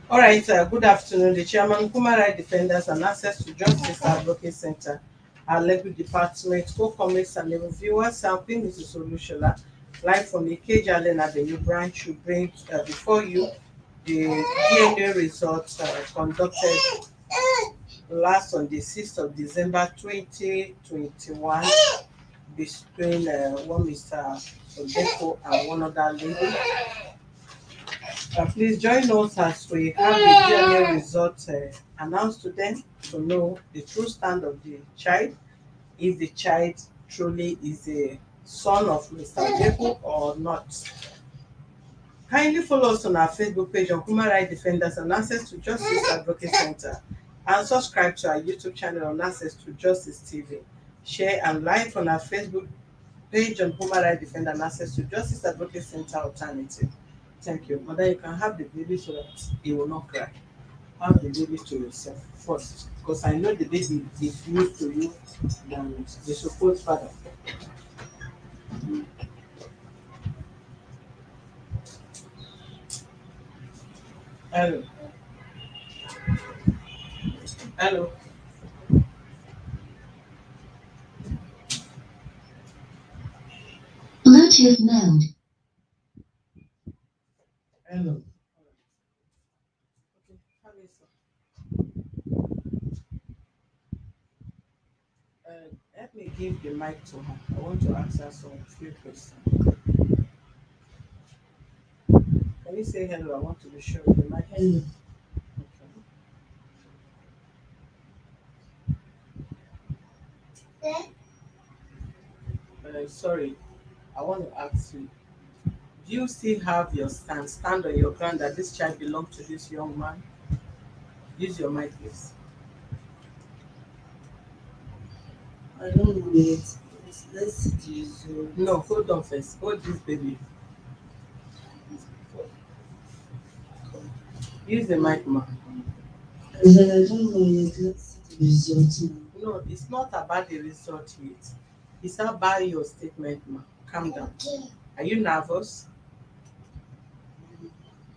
All right, good afternoon. The chairman, Human Rights Defenders and Access to Justice Advocate Center, our legal department, co-comics and legal viewers, helping Mrs. Olushola, live from the Cage Allen Avenue branch, to bring before you the DNA results conducted last on the 6th of December 2021 between one Mr. Odeku and one other lady. Please join us as we have the DNA results announced to them to know the true stand of the child, if the child truly is a son of Mr. Odeku or not. Kindly follow us on our Facebook page on Human Rights Defenders and Access to Justice Advocate Center, and subscribe to our YouTube channel on Access to Justice TV. Share and like on our Facebook page on Human Rights Defender and Access to Justice Advocate Center Alternative. Thank you. Mother, you can have the baby so that he will not cry. Have the baby to yourself first. Because I know the baby is used to you than the supposed father. Hello. Hello. Bluetooth mode. Hello. Okay. Have it, sir. Let me give the mic to her. I want to ask her some few questions. Can you say hello? I want to be sure the mic. Hello. Okay. Sorry, I want to ask you, do you still have your stand on your ground that this child belongs to this young man? Use your mic, please. I don't know yet. Let's see the result. No, hold on first. Hold this baby. Use the mic, ma. I said I don't know yet. Let's see the result. No, it's not about the result yet. It's about your statement, ma. Calm down. Are you nervous?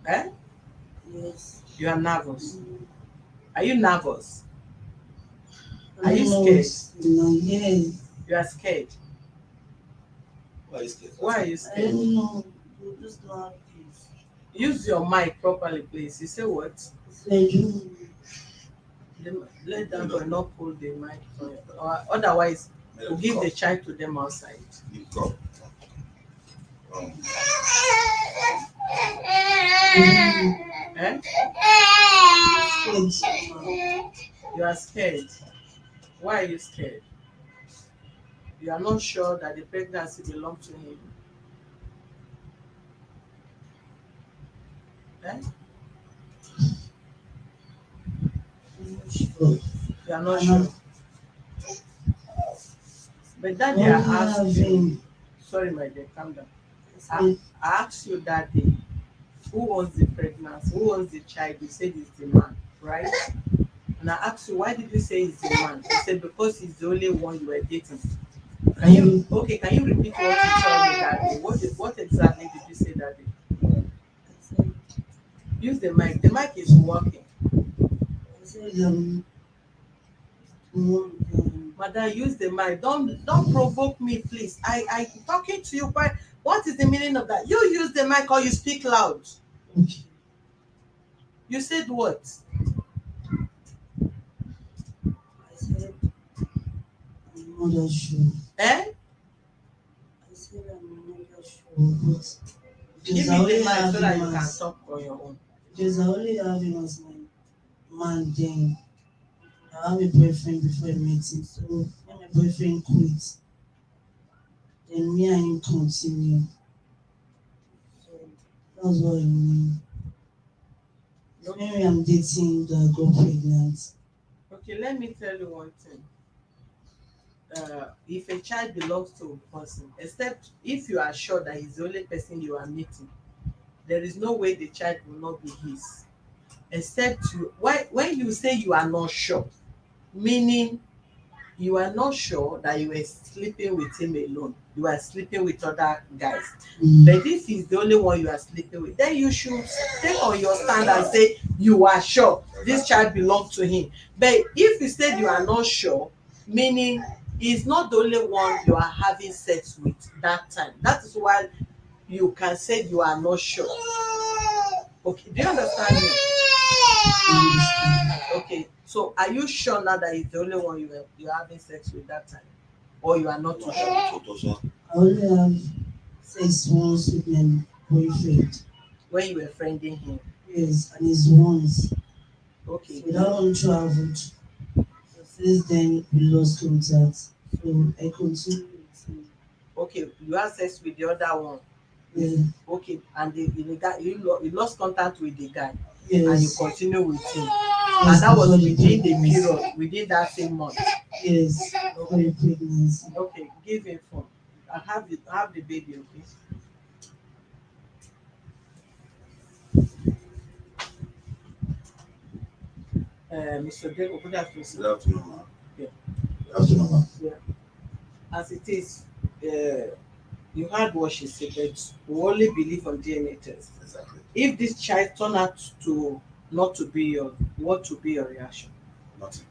Eh? Yes. You are nervous. Are you nervous? I Are you don't know scared? what's going on. Yes. You are scared. Why are you scared? Why are you I scared? don't know. You just don't have peace. Use your mic properly, please. You say what? So I don't Let that boy not pull the mic for you. Or otherwise, we'll give the child to them outside. You come. Eh? know. You are scared. Why are you scared? You are not sure that the pregnancy belongs to him. Eh? I'm not sure. You are not I'm sure. not- But that day Only I asked you, having. sorry my dear, calm down. I I said, asked you that day, who wants the pregnancy? Who wants the child? You said it's the man, right? And I asked you, why did you say it's the man? You said because he's the only one you were dating. Can you can you repeat what you told me that day? What exactly did you say that day? I said, Use the mic. The mic is working. I said, Mother, use the mic. Don't provoke me, please. I talking to you, but what is the meaning of that? You use the mic or you speak loud. okay. You said what? I said, I'm not sure. Eh? I said, I'm not sure. But Give because me I the only mic have so that you him can as talk on your own. because I only have him as my man then. I have a boyfriend before I met him. So when my boyfriend quit, then me and him continue. So that's what I mean. So maybe I'm dating that got pregnant. Okay, let me tell you one thing. If a child belongs to a person, except if you are sure that he's the only person you are meeting, there is no way the child will not be his. Except you, why when you say you are not sure, meaning you are not sure that you were sleeping with him alone, you are sleeping with other guys, but if he's the only one you are sleeping with, then you should take on your stand and say you are sure this child belongs to him. But if you said you are not sure, meaning he's not the only one you are having sex with that time, that is why you can say you are not sure. Okay, do you understand me? Okay, so are you sure now that he's the only one you're having sex with that time, or you are not too sure? I only have sex once with my boyfriend. When you were friending him? Yes, and it's once. Okay. So that one traveled. So since then we lost contact. So I continue with him. Okay, you had sex with the other one. Yeah. Okay, and the guy you lost contact with the guy, Yes. and you continue with him, Yes, and that was before within the pregnancy. period, within that same month. Yes, before the pregnancy. Okay, give him phone. I have the baby. Okay. Mr. Dego, good afternoon, sir. Good afternoon, ma. Yeah. Good afternoon, ma. Yeah. As it is, you heard what she said, but we only believe on DNA test. Exactly. If this child turn out to not to be your, what to be your reaction? Nothing.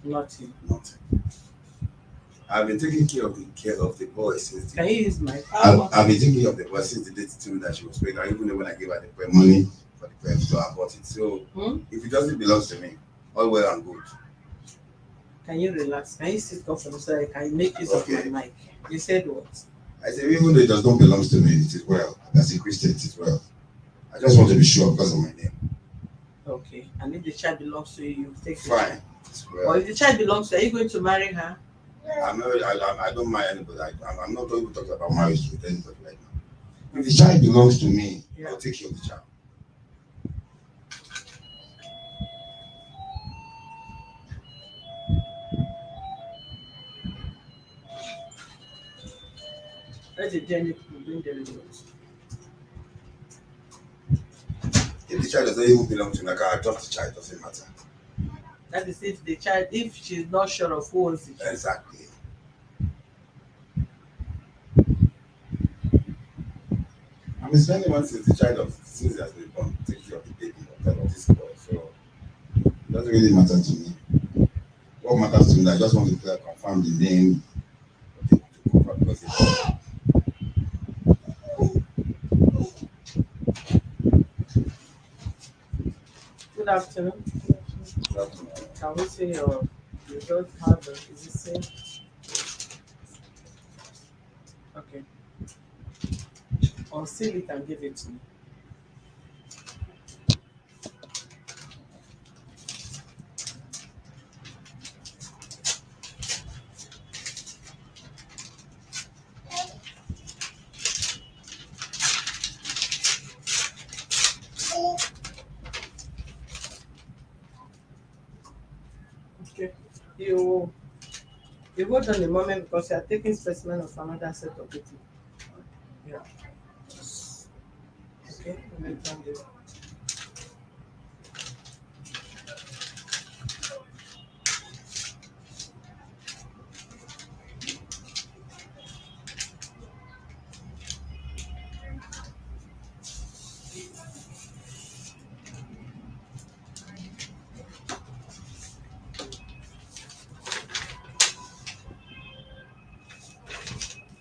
Nothing. Nothing. I've been taking care of the boy since Can you use my I've been taking care of the boy since the day she told me that she was pregnant, even when I gave her the prayer money for the prayer to abort it. So if it doesn't belong to me, all well and good. Can you relax? Can you sit comfortable so I can make use of my mic? You said what? I said, even though it does not belong to me, it is well. As a Christian, it is well. I just want to be sure because of my name. Okay. And if the child belongs to you, you take the Fine. child. It's well. Or if the child belongs to you, are you going to marry her? I don't mind anybody. I'm not going to talk about marriage with anybody right now. If the child belongs to me, I'll take care of the child. Let the journey bring the results. If the child doesn't even belong to me, I can adopt the child. Doesn't matter. That is if the child, if she's not sure of who owns the child. Exactly. I'm spending money since the child since he has been born, take care of the baby, of this boy. So it doesn't really matter to me. What matters to me, I just want to confirm the name to confirm because it's Good afternoon. not, Can we see your results? How is it same? Okay. Unseal it and give it to me. Okay. You hold on a moment because you are taking specimen of another set of people. Yeah. Okay. Let me turn this.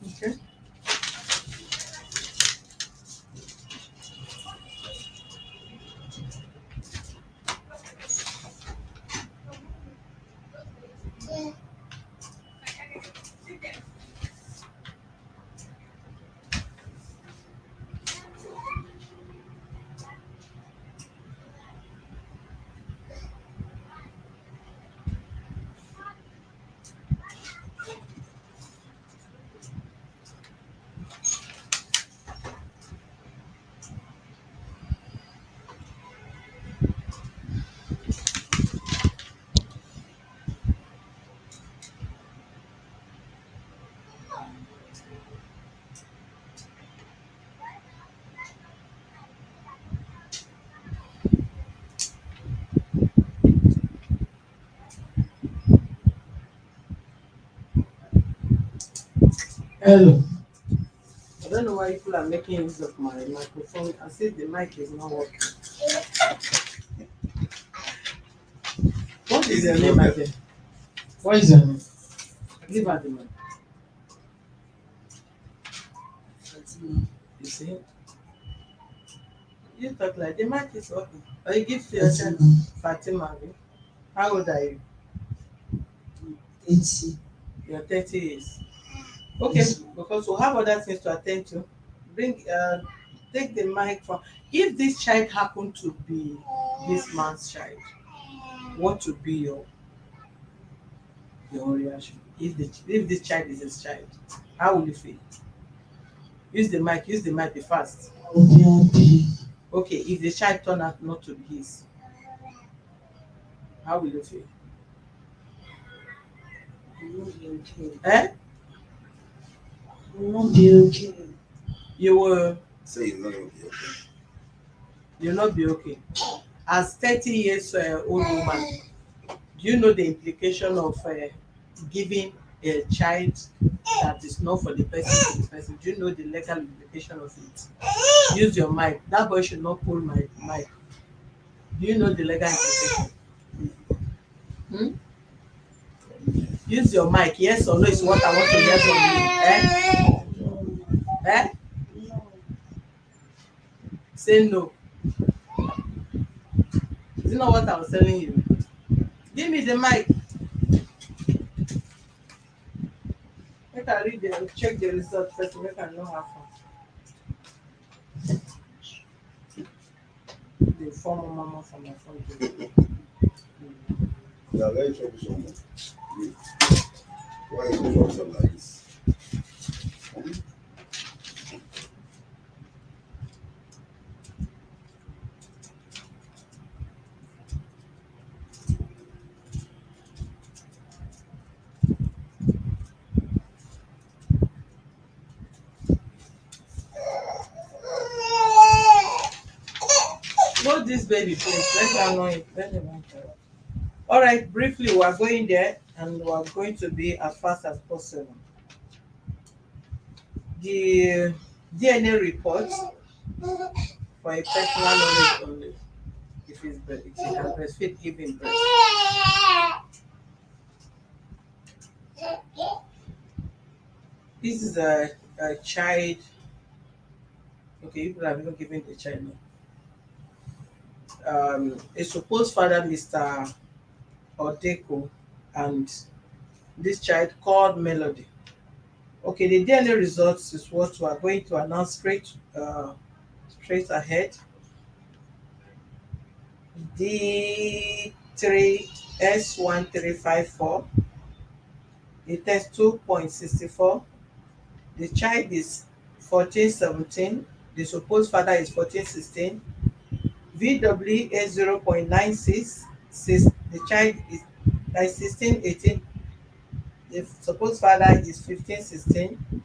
Okay. Hello. I don't know why people are making use of my microphone as if the mic is not working. What is your name again? What is your name? Give her the mic. Fatima. You see? You talk like the mic is working. Or you give to your child. Fatima. Fatima. Abi? How old are you? 80. You're 30 years. Okay, Yes. because we have other things to attend to. Bring take the mic from if this child happened to be this man's child, what would be your own reaction? If this child is his child, how will you feel? Use the mic, be fast. I'll be happy. Okay, if the child turn out not to be his, how will you feel? I will not be okay. Eh? I will not be okay. You will Say it's not going to be okay. you'll not be okay. As 30 years old woman, do you know the implication of giving a child that is not for the person to the person? Do you know the legal implication of it? Use your mic. That boy should not pull my mic. Do you know the legal implication? Hmm? Use your mic. Yes or no is what I want to hear from you. No. Eh? Eh? No. Say no. Is it not what I was telling you? Give me the mic. Make I read the check the result first. Make I know how far. The former mama from my phone. You are very troublesome. You. Why are you troublesome like this? Hold this baby, please. Let her know it. Let her know it. All right, briefly, we are going there and we are going to be as fast as possible. The DNA report for a personal knowledge only. If he can breastfeed, give him breast. This is a child. Okay, people have even given the child name. A supposed father, Mr. Odeku, and this child called Melody. Okay, the DNA results is what we are going to announce straight ahead. D3S1354. The test 2.64. The child is 1417. The supposed father is 1416. VW is 0.96. The child is like 1618. The supposed father is 1516.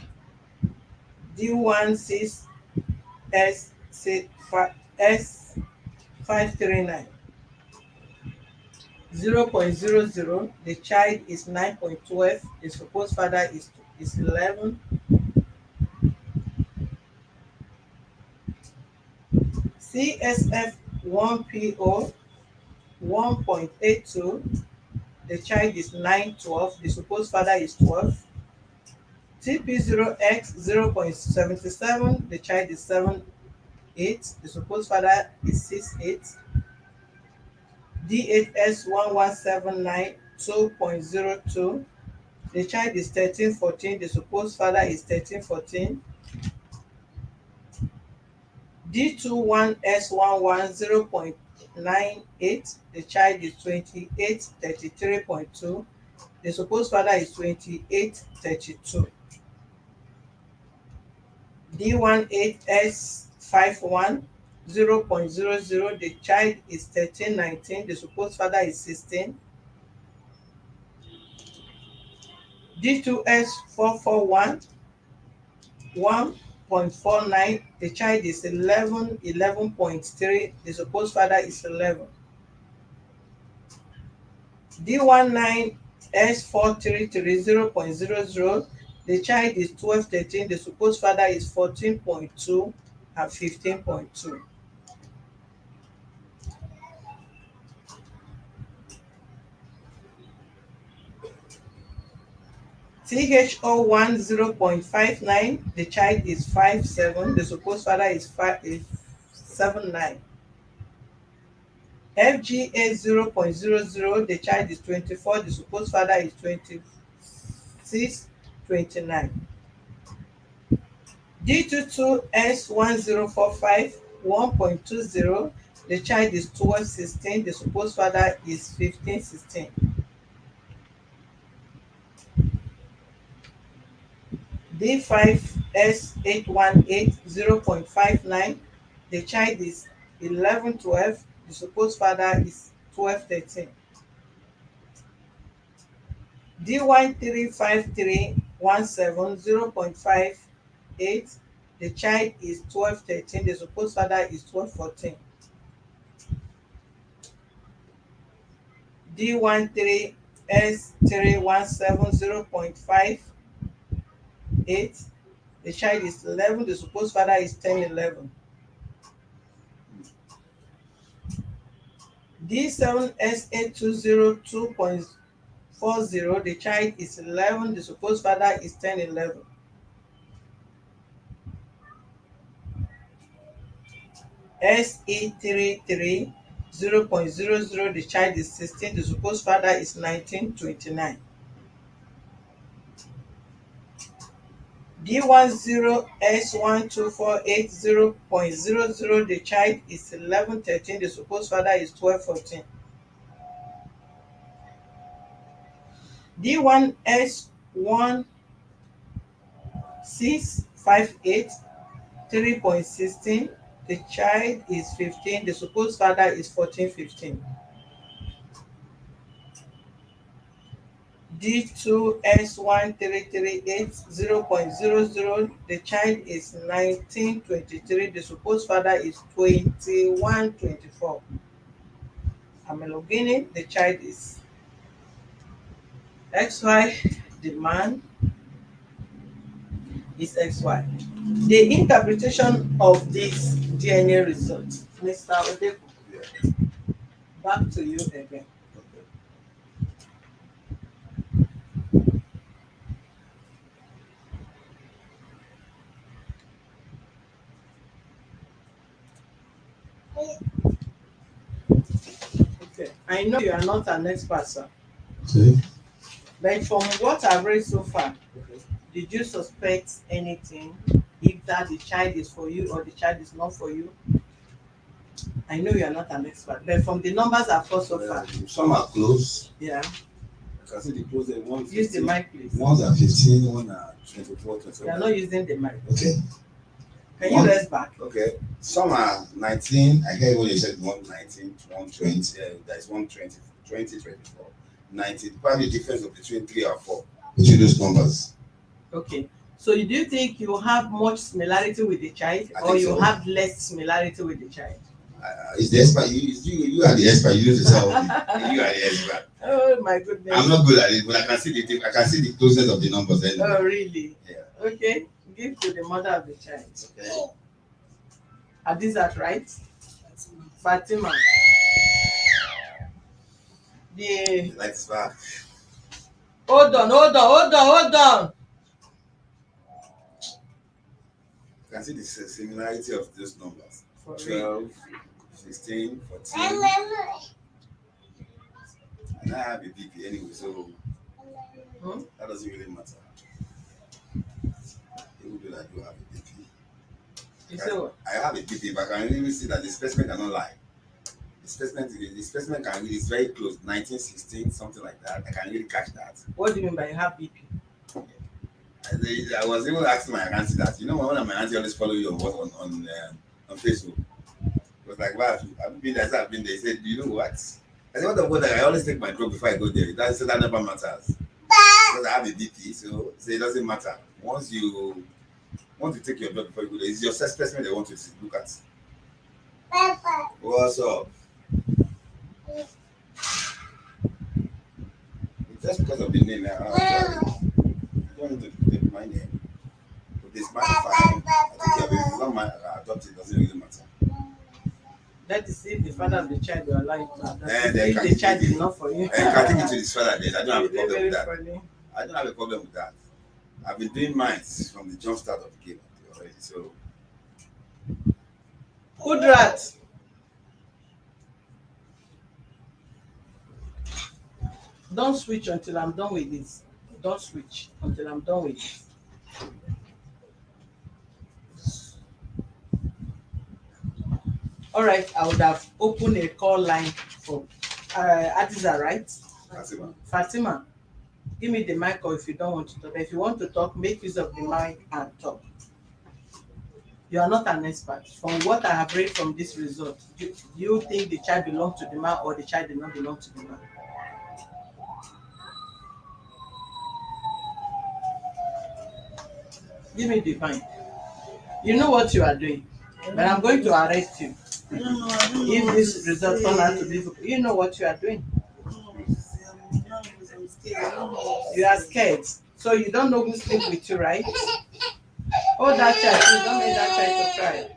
D16S539. 0.00. The child is 9.12. The supposed father is 11. CSF1PO 1.82. The child is 912. The supposed father is 12. TP0X 0.77. The child is 7.8. The supposed father is 6.8. D8S1179 2.02. The child is 13.14. The supposed father is 13.14. D21S11 0.98. The child is 28.33.2. The supposed father is 28.32. D18S51 0.00. The child is 13.19. The supposed father is 16. D2S441 1.49. The child is 11.3. The supposed father is 11. D19S433 0.00. The child is 12, 13. The supposed father is 14.2 and 15.2. THO1 0.59. The child is 5'7". The supposed father is 7'9". FGA 0.00. The child is 24. The supposed father is 26, 29. D22S1045 1.20. The child is 12, 16. The supposed father is 15, 16. D5S818 0.59. The child is 11, 12. The supposed father is 12, 13. D135317 0.58. The child is 12, 13. The supposed father is 12, 14. D13S317 0.58. The child is 11. The supposed father is 10, 11. D7S820 2.40. The child is 11. The supposed father is 10, 11. SE33 0.00. The child is 16. The supposed father is 19, 29. D10S1248 0.00. The child is 11, 13. The supposed father is 12, 14. D1S1658 3.16. The child is 15. The supposed father is 14, 15. D2S1338 0.00. The child is 19, 23. The supposed father is 21, 24. Amelogene. The child is XY. The man is XY. The interpretation of this DNA result. Mr. Odeku, Yeah. back to you again. Okay. Okay. I know you are not an expert, sir. Okay. But from what I've read so far, Okay. did you suspect anything? If that the child is for you or the child is not for you? I know you are not an expert, but from the numbers I've got so far, Some are close. yeah. I can see the closest one. Use the mic, please. Ones are 15, one are 24, You 27. are not using the mic. Okay. Can you rest back? Okay. Some are 19. I heard when you said 119, 120. That is 120, 20, 24, 90. Probably the difference of between 3 or 4 between those numbers. Okay. So do you think you have much similarity with the child, I or think you so. have less similarity with the child? Is the expert? You are the expert. You need to tell me. You are the expert. Oh my goodness. I'm not good at it, but I can see the closeness of the numbers. Anyway. Oh really? Yeah. Okay. Give to the mother of the child. Okay. Adizat, right? Fatima. The The light is back. hold on. You can see the similarity of those numbers. For real. 12, 16, 14. And I have a BP anyway, so that doesn't really matter. Even though I do have a BP. You say what? I have a BP, but I can really see that the specimen cannot lie. The specimen can really, it's very close, 19, 16, something like that. I can really catch that. What do you mean by you have BP? I was even asking my auntie that. You know, one of my auntie always follow you on Facebook. It was like, wow, I've been there. I've been there. He said, do you know what? I said, what about that? I always take my drug before I go there. That never matters. Because I have a BP, so it doesn't matter. Once you take your drug before you go there, it's your specimen they want to look at. What's up? Just because of the name, don't need to take my name. But this my fine. I take care of it. It's not my adopted. Doesn't really matter. That is if the father of the child you are alive now. Then they If can the child is not for you. and can take it to this father. Then I don't have a problem Very with that. funny. I don't have a problem with that. I've been doing mine from the jump start of the game already. So Kudrat. Don't switch until I'm done with this. Don't switch until I'm done with this. All right, I would have opened a call line for Adiza, right? Fatima. Fatima, give me the mic, or if you don't want to talk. If you want to talk, make use of the mic and talk. You are not an expert. From what I have read from this result, do you think the child belongs to the man or the child did not belong to the man? Give me the mic. You know what you are doing, but I'm going to arrest you. I don't know. I don't know If what this to result say. turn out to be, you know what you are doing. I don't know what to say. I'm scared. I don't know what to You are say. scared, so you don't know who sleep with you, right? Oh, that child, please don't make that child to cry.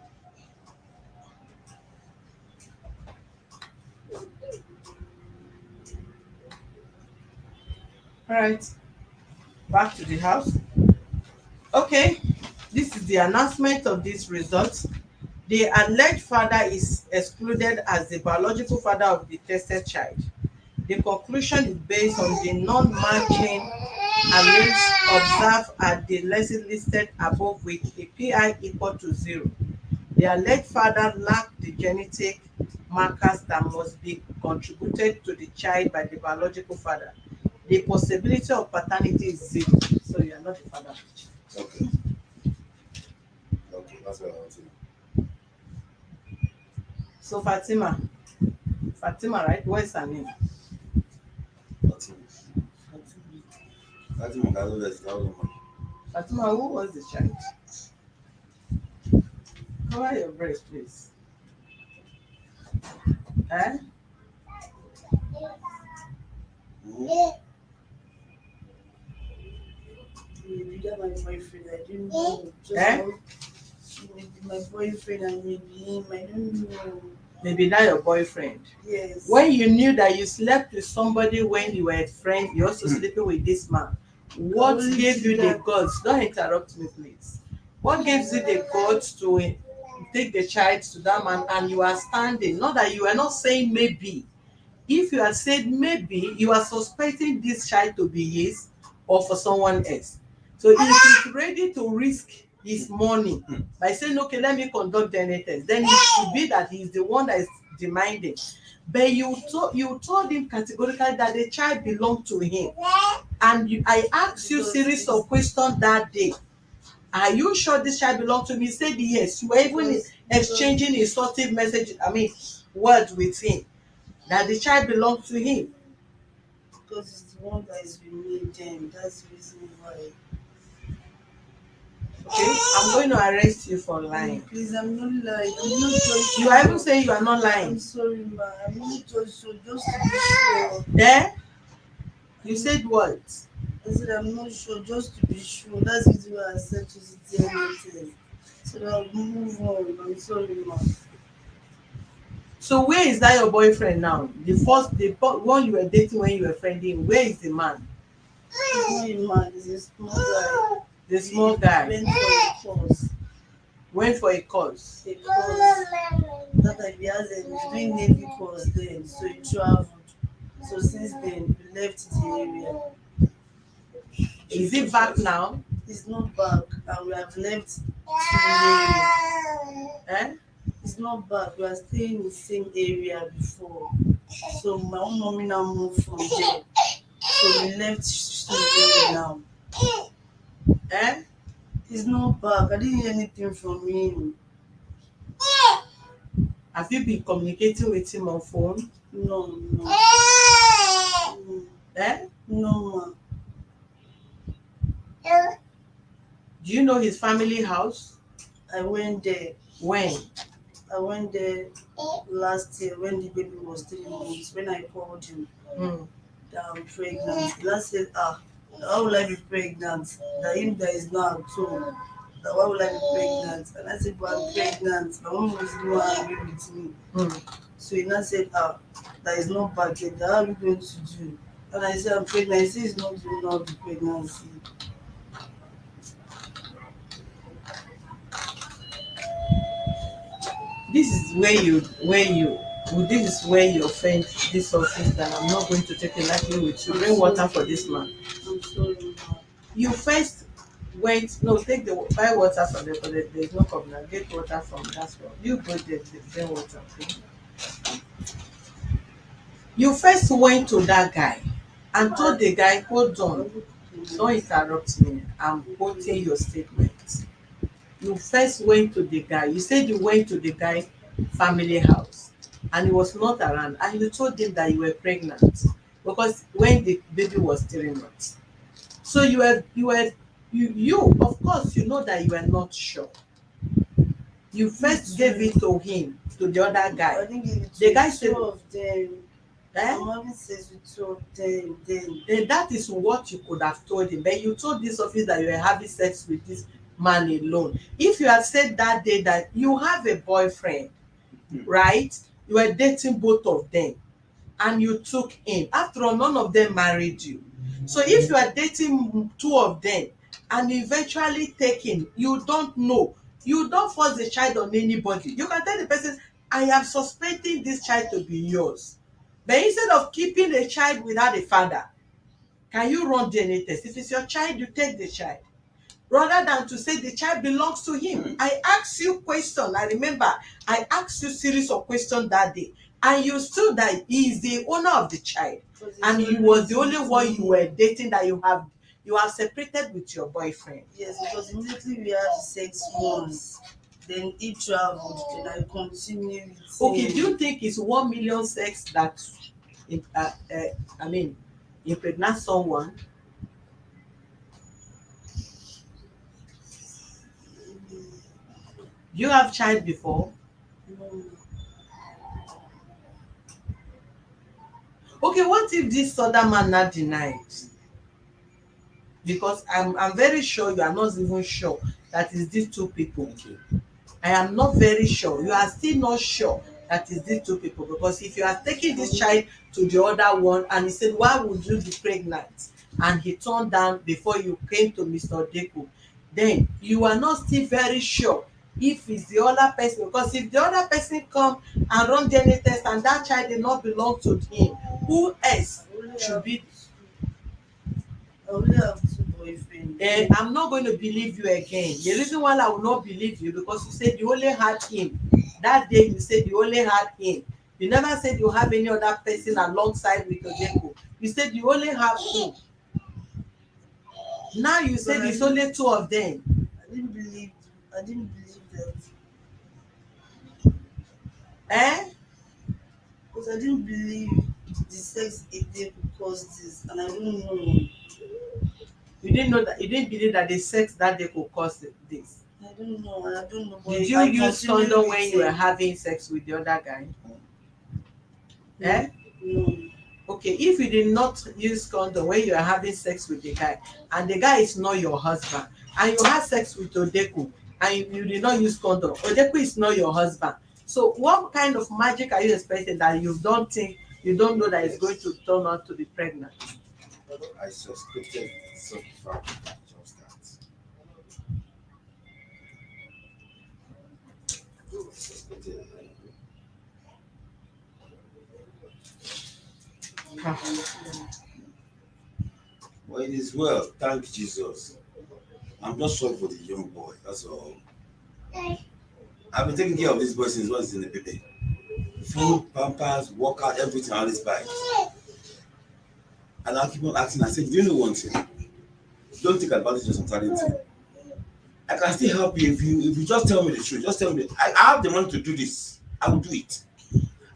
All right, back to the house. Okay, this is the announcement of this result. The alleged father is excluded as the biological father of the tested child. The conclusion is based on the non-matching alleles observed at the lesson listed above with a PI equal to 0. The alleged father lacked the genetic markers that must be contributed to the child by the biological father. The possibility of paternity is 0. So you are not the father. Okay. Okay, that's what I want to know. So Fatima, right? What's her name? Fatima. Fatima can do this. Fatima, who was the child? Cover your breast, please. Eh? Maybe that my boyfriend. I don't know. Just Eh? know maybe my boyfriend and maybe him. I don't know. Maybe not your boyfriend. Yes. When you knew that you slept with somebody when you were a friend, you're also sleeping with this man. What Only gave you the that- guts? Don't interrupt me, please. What gives you the guts to take the child to that man and you are standing? Not that you are not saying maybe. If you had said maybe, you are suspecting this child to be his or for someone else. So if he's ready to risk his money by saying, okay, let me conduct DNA test, then it should be that he's the one that is demanding. But you told him categorically that the child belonged to him. And I asked you series of questions that day. Are you sure this child belongs to me? He said yes. You were even exchanging insulting messages, words with him. That the child belongs to him. Because it's the one that is with me then. That's the reason why. Okay, I'm going to arrest you for lying. Please, I'm not lying. I'm not just You are even saying you are not lying. I'm sorry, ma. I'm not just sure. Just to be sure. Eh? You said what? I said I'm not sure. Just to be sure. That's the reason why I said to the DNA test. So that I'll move on. I'm sorry, ma. So where is that your boyfriend now? The one you were dating when you were friending. Where is the man? He's not a man. He's a small guy. The small guy Went for a course. went for a course. A course. That time he he's doing Navy course then. So he traveled. So since then, we left the area. Is he back now? He's not back, and we have left the area. Eh? He's not back. We are staying in the same area before. So my own mommy now moved from there. So we left the area now. Eh? He's not back. I didn't hear anything from him. Have you been communicating with him on phone? No. Eh? No, ma. Do you know his family house? I went there. When? I went there last year when the baby was 3 months. When I called him that I'm pregnant, he said, Why will I be pregnant? That him that is now at home. That why will I be pregnant? And I said, but I'm pregnant. My mom was more angry with me. So he now said, that is not bad yet. That how are we going to do? And I said, I'm pregnant. He said, it's not doing now the pregnancy. This is this is where you offend this office that I'm not going to take it lightly with you. Bring water for this man. I'm sorry, ma. You first went, no, take the buy water from there, because there's no problem. Get water from that one. You go there, bring water. Okay? You first went to that guy and told the guy, hold on, don't interrupt me. I'm quoting your statement. You first went to the guy. You said you went to the guy family house and he was not around, and you told him that you were pregnant because when the baby was 3 months. So you of course you know that you were not sure. You first gave it to him, to the other I guy. didn't give it to The guy said, two of them. eh? I'm having sex with two of them. Then that is what you could have told him. But you told this office that you were having sex with this man alone. If you had said that day that you have a boyfriend, right? You were dating both of them and you took him. After all, none of them married you. So if you are dating two of them and you eventually take him, you don't know. You don't force the child on anybody. You can tell the person, I am suspecting this child to be yours. But instead of keeping a child without a father, can you run DNA test? If it's your child, you take the child. Rather than to say the child belongs to him. I asked you question. I remember I asked you series of questions that day, and you stood that he is the owner of the child, and he was the only one you were dating that you have separated with your boyfriend. Yes, because immediately we had sex once. Then he traveled. Then I continued with Okay, do him. you think it's 1 million sex that I mean impregnate someone? Do you have child before? No. Okay, what if this other man not denied? Because I'm very sure you are not even sure that is these two people. Okay. I am not very sure. You are still not sure that is these two people, because if you are taking this child to the other one and he said, why would you be pregnant? And he turned down before you came to Mr. Odeku, then you are not still very sure if it's the other person, because if the other person come and run DNA test and that child did not belong to him, who else should be? I only have two boyfriends. I'm not going to believe you again. The reason why I will not believe you, because you said you only had him. That day you said you only had him. You never said you have any other person alongside with Odeku. You said you only have him. Now you said it's only two of them. I didn't believe. I didn't believe that. Eh? Because I didn't believe the sex if they could cause this, and I don't know. You didn't know that, you didn't believe that the sex that they could cause this. I don't know, and I don't know. Did you use condom when you were having sex with the other guy? No. Eh? No. Okay, if you did not use condom when you are having sex with the guy, and the guy is not your husband, and you had sex with Odeku, and you did not use condom, Odeku is not your husband. So what kind of magic are you expecting that you don't know that it's going to turn out to be pregnant? I suspected some fact just that. Suspected. Well, it is well. Thank Jesus. I'm just sorry for the young boy. That's all. I've been taking care of this boy since he was in the baby. Food, pampers, workout, everything on his bike. And I keep on asking, I said, do you know one thing? Don't take advantage of some certain thing. I can still help you if you just tell me the truth. Just tell me I have the money to do this. I will do it.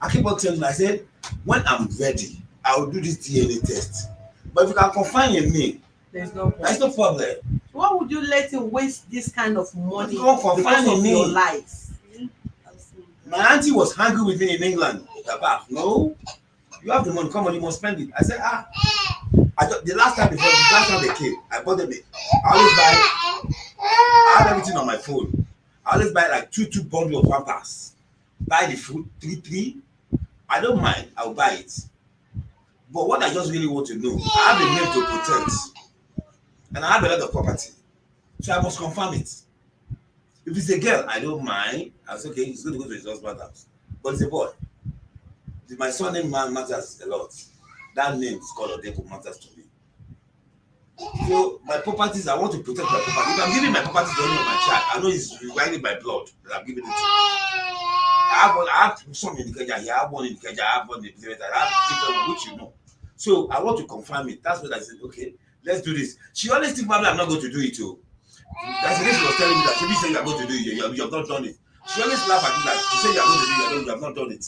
I keep on telling him, I said, when I'm ready, I will do this DNA test. But if you can confine in me, There's no that's point. no problem. Why would you let him waste this kind of money Don't confine because of me. your life? My auntie was angry with me in England. About, no, you have the money, come on, you must spend it. I said, The last time they came, I bought them. I always buy. I have everything on my phone. I always buy like two bundle of pampers. Buy the food, three. I don't mind. I'll buy it. But what I just really want to know, I have a name to protect, and I have a lot of property, so I must confirm it. If it's a girl, I don't mind. I say, okay, he's going to go to his husband's house. But it's a boy. My surname matters a lot. That name is called Odeku matters to me. So my properties, I want to protect my property. If I'm giving my property to any of my child, I know it's rewriting my blood that I'm giving it to. I have some in the Kenya here, I have one in the Kenya, I have one in the Kenya, I have different one, which you know. So I want to confirm it. That's what I said, okay, let's do this. She always thinks probably I'm not going to do it too. That's the way she was telling me that she said you are going to do it, you have not done it. She always laugh at me like she said you are going to do it, you have not done it.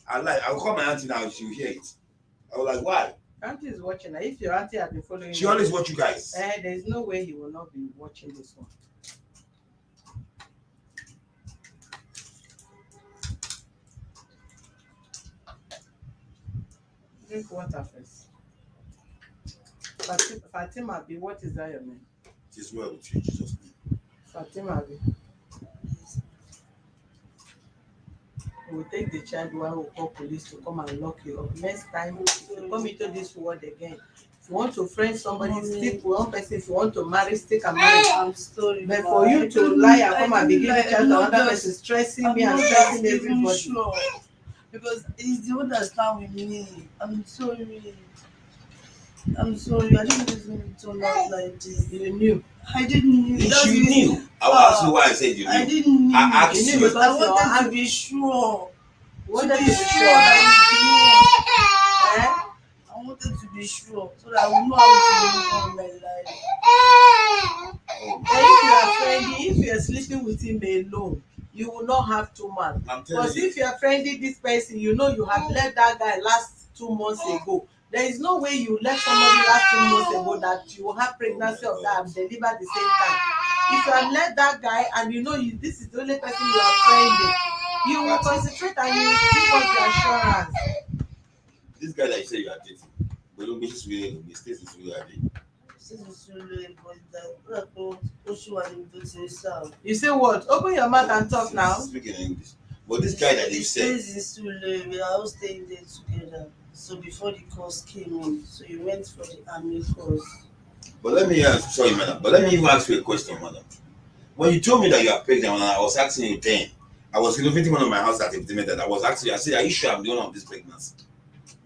I'll call my auntie now, she will hear it. I was like, why? Auntie is watching. If your auntie has been following she always watch you guys. There's no way he will not be watching this one. Drink water first. Fatima B, what is that your name? It is well with you, Jesus' name. Fatima B. We will take the child while we call police to come and lock you up. Next time, if you come into this world again, if you want to friend somebody, stick with one person. If you want to marry, stick and marry. I'm sorry. But for you to lie and come and begin to child to another person, stressing me and stressing everybody. Sure. Because it's the one that stand with me. I'm sorry. I didn't even turn out like this. You knew. I didn't know. If you knew, I will ask you why I said you knew. I didn't know. I asked you. Because I wanted to be sure. What to be sure that I wanted to be sure so that I will know how to live my life. If you are sleeping with him alone, you will not have 2 months. Because if you are friending this person, you know you have left that guy last 2 months ago. There is no way you left somebody last 2 months ago that you will have pregnancy of that and deliver at the same time. If you have left that guy and you know this is the only person you are friending, you will concentrate and you will give us the assurance. This guy that you say you are dating, but don't be mistakes is really hard. You say what? Open your mouth and talk now. Speaking English. But this guy that you said. We are all staying there together. So before the course came in, so you went for the army course. But let me ask, sorry, madam. But let me even ask you a question, madam. When you told me that you are pregnant, and I was asking you then, I was renovating one of my house at that. I was asking you, I said, are you sure I'm the owner of this pregnancy?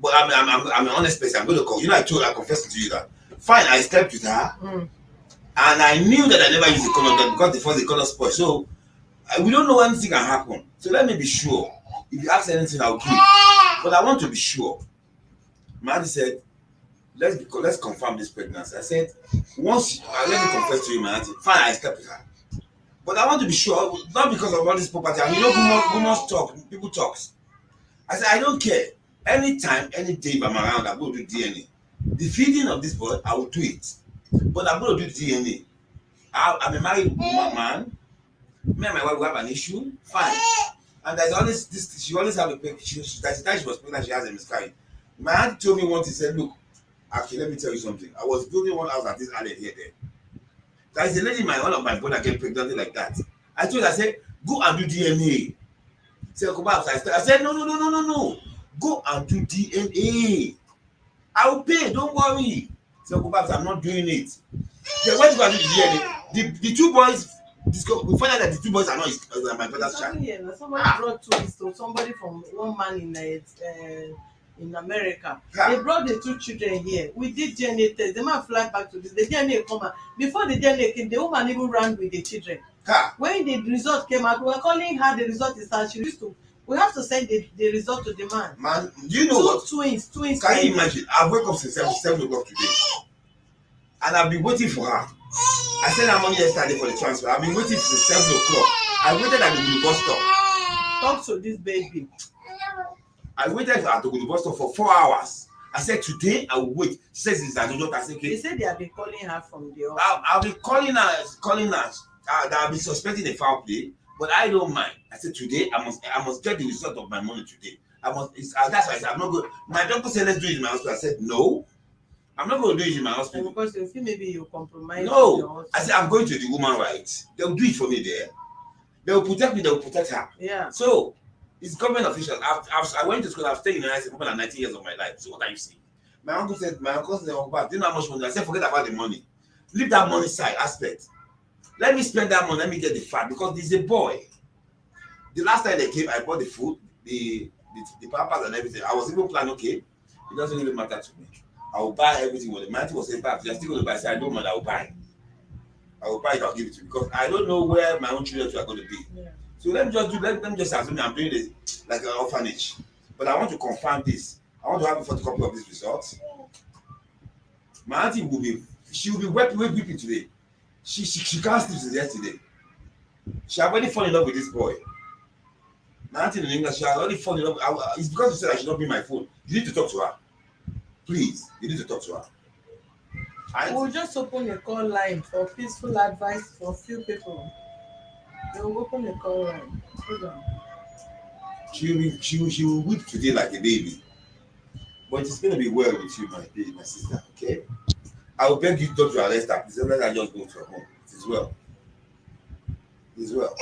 But I'm an honest person. I'm going to call. You know, I confessed to you that. Fine, I slept with her, and I knew that I never used the condom because before the condom spoiled. So we don't know anything can happen. So let me be sure. If you ask anything, I'll give. But I want to be sure. My auntie said, let's confirm this pregnancy. I said, once let me confess to you, my auntie. Fine, I slept with her. But I want to be sure, not because of all this property. And you know, women talk, people talk. I said, I don't care. Anytime, any day if I'm around, I'm going to do DNA. The feeding of this boy, I will do it. But I'm going to do DNA. I'm a married man. Me and my wife will have an issue. Fine. And there's always this, she always have a pregnancy. That's the time she was pregnant, she has a miscarriage. My aunt told me once, he said, look, actually, let me tell you something. I was building one house at this alley here there. There is a lady, one of my brother get pregnant like that. I told her, I said, go and do DNA. She said, I said, no. Go and do DNA. I will pay, don't worry. She said, I'm not doing it. Then when you go and do the DNA, the two boys, we find out that the two boys are not my brother's child. Somebody brought twins to somebody from one man in America. They brought the 2 children here. We did DNA test. The man fly back to this. The DNA come out. Before the DNA came, the woman even ran with the children. When the result came out, we were calling her. The result is that she used to. We have to send the result to the man. Man, do you know what? Twins. Can you imagine? I wake up since 7 o'clock today, and I've been waiting for her. I sent her money yesterday for the transfer. I've been waiting since 7 o'clock. I waited at the bus stop. Talk to this baby. I waited at the bus stop for 4 hours. I said, today I will wait. She says it's an I said, okay. They said they have been calling her from the office. I'll be calling her. I'll be suspecting a foul play, but I don't mind. I said, today I must get the result of my money today. That's why I said, I'm not good. My doctor said, let's do it in my hospital. I said, no. I'm not going to do it in my And hospital. because you feel maybe you compromise your No, husband. I said I'm going to the woman rights. They'll do it for me there. They will protect me. They will protect her. Yeah. So it's government officials. I went to school. I've stayed in the United States for more than 19 years of my life. So what are you saying? My uncle said, "Uncle, do you know how much money?" I said, "Forget about the money. Leave that money side aspect. Let me spend that money. Let me get the fat because there's a boy. The last time they came, I bought the food, the pampers and everything. I was even planning, okay, it doesn't really matter to me. I will buy everything. When the man was saying, "You're still going to buy," I said, "I don't mind. I will buy. I will buy it. I'll give it to you because I don't know where my own children are going to be. Yeah. So let me just assume I'm doing this like an orphanage. But I want to confirm this. I want to have a photocopy of this result. My auntie she will be weeping today. She can't sleep since yesterday. She already fallen in love with this boy. My auntie in England, she has already fallen in love. It's because you said I should not bring my phone. You need to talk to her. Please, you need to talk to her. We'll just open a call line for peaceful advice for few people. We'll open a call line. Hold on. She will weep today like a baby. But it's going to be well with you, my sister, okay? I will beg you not to arrest her. Please let her just go to her home. It is well. It is well.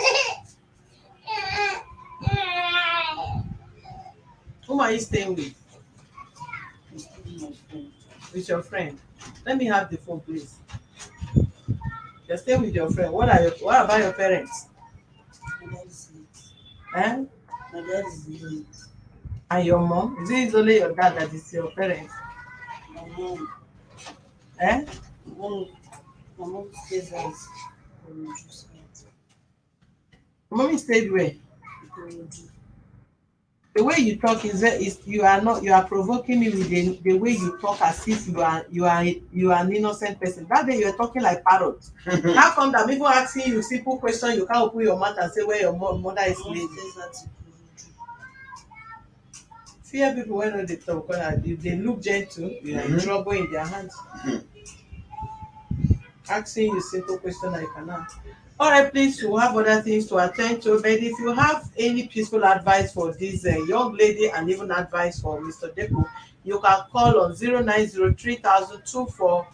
Whom are you staying with? With your friend. Let me have the phone, please. You're staying with your friend. What about your parents? My dad is late. Eh? My dad is late. And your mom? Is it only your dad that is your parents? My mom. Eh? My mom stays at Odeku. Mommy stayed where? The way you talk is you are provoking me with the way you talk as if you are an innocent person. That day you're talking like parrot. How come that I'm even asking you simple question, you can't open your mouth and say where your mother is My mom living? stays at Odeku. Fear people when they talk, if they look gentle, you are in trouble in their hands. Asking you simple question that you cannot. All right, please, you have other things to attend to, but if you have any peaceful advice for this young lady and even advice for Mr. Deku, you can call on 090302474.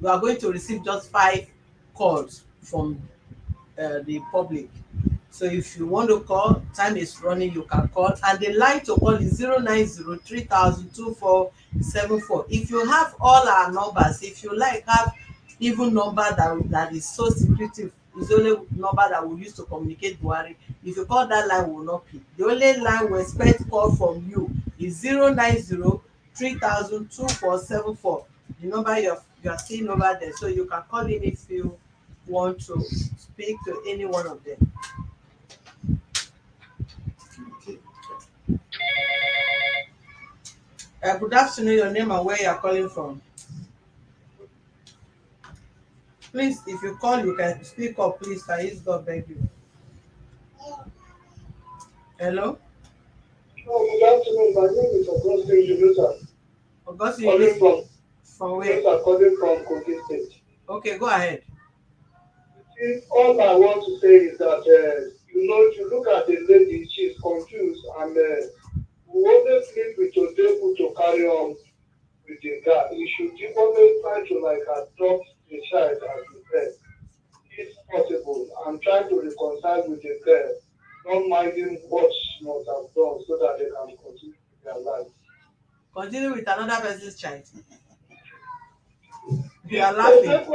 We are going to receive just 5 calls from the public. So if you want to call, time is running, you can call. And the line to call is 090302474. If you have all our numbers, if you like have even number that is so secretive, is the only number that we use to communicate Buhari. If you call that line, we will not pick. The only line we expect call from you is 090302474. The number you are seeing over there. So you can call in if you want to speak to any one of them. Good afternoon, your name and where you are calling from. Please, if you call, you can speak up, please. Can you God beg you? Hello? Oh, good afternoon. My name is Augustine Julius. Augustine, Calling from where? calling from Kogi State. Okay, go ahead. See, all I want to say is that, if you look at the lady, she's confused and we always need with Odeku to carry on with the guy. He should always try to adopt the child as he said, if possible, and try to reconcile with the girl, not minding what she must have done so that they can continue with their life. Continue with another person's child. You are laughing.